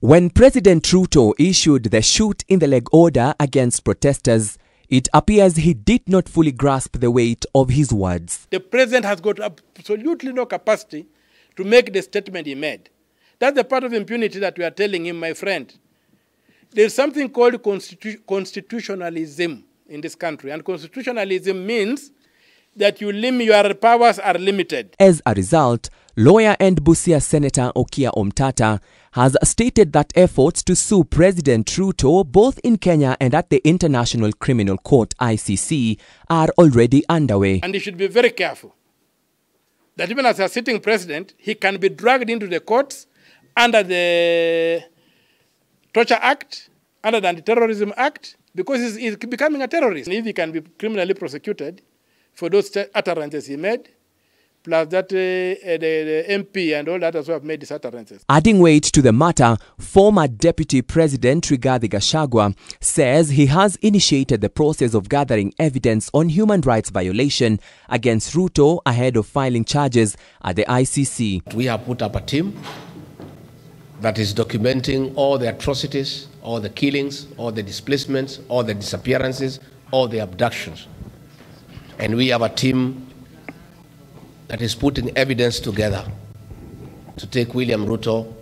When President Ruto issued the shoot-in-the-leg order against protesters, it appears he did not fully grasp the weight of his words. The president has got absolutely no capacity to make the statement he made. That's the part of impunity that we are telling him, my friend. There's something called constitutionalism in this country, and constitutionalism means that your powers are limited. As a result, lawyer and Busia Senator Okiya Omtatah has stated that efforts to sue President Ruto both in Kenya and at the International Criminal Court ICC are already underway. And he should be very careful that even as a sitting president, he can be dragged into the courts under the Torture Act, under the Anti-Terrorism Act, because he's becoming a terrorist. If he can be criminally prosecuted for those utterances he made, plus that the MP and all that as well have made these utterances. Adding weight to the matter, former Deputy President Rigathi Gachagua says he has initiated the process of gathering evidence on human rights violation against Ruto ahead of filing charges at the ICC. We have put up a team that is documenting all the atrocities, all the killings, all the displacements, all the disappearances, all the abductions. And we have a team that is putting evidence together to take William Ruto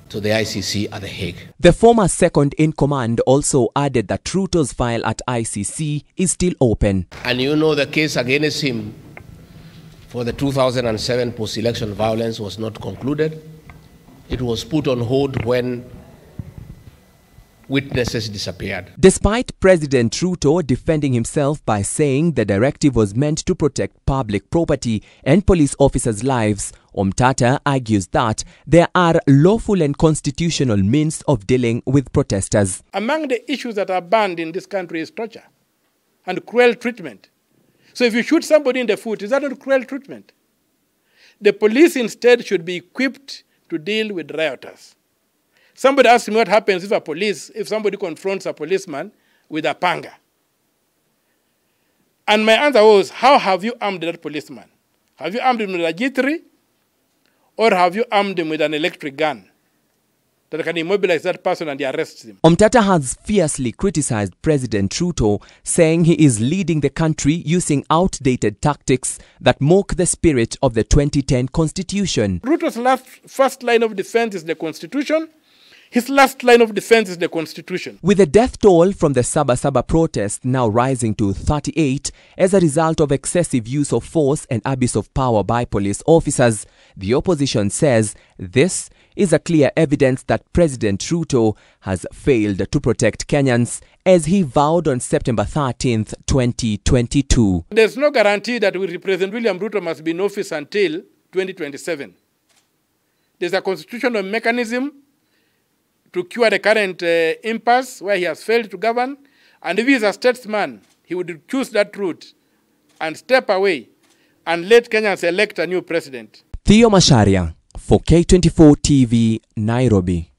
to the ICC at The Hague. The former second-in-command also added that Ruto's file at ICC is still open. And you know the case against him for the 2007 post-election violence was not concluded. It was put on hold when witnesses disappeared. Despite President Ruto defending himself by saying the directive was meant to protect public property and police officers' lives, Omtatah argues that there are lawful and constitutional means of dealing with protesters. Among the issues that are banned in this country is torture and cruel treatment. So if you shoot somebody in the foot, is that not cruel treatment? The police instead should be equipped to deal with rioters. Somebody asked me what happens if somebody confronts a policeman with a panga. And my answer was, how have you armed that policeman? Have you armed him with a G3? Or have you armed him with an electric gun that can immobilize that person and arrest him? Omtatah has fiercely criticized President Ruto, saying he is leading the country using outdated tactics that mock the spirit of the 2010 Constitution. Ruto's first line of defense is the Constitution. His last line of defense is the Constitution. With the death toll from the Sabasaba protest now rising to 38 as a result of excessive use of force and abuse of power by police officers, the opposition says this is a clear evidence that President Ruto has failed to protect Kenyans, as he vowed on September 13th, 2022. There's no guarantee that President William Ruto must be in office until 2027. There's a constitutional mechanism to cure the current impasse where he has failed to govern. And if he is a statesman, he would choose that route and step away and let Kenyans elect a new president. Theo Masharia for K24 TV, Nairobi.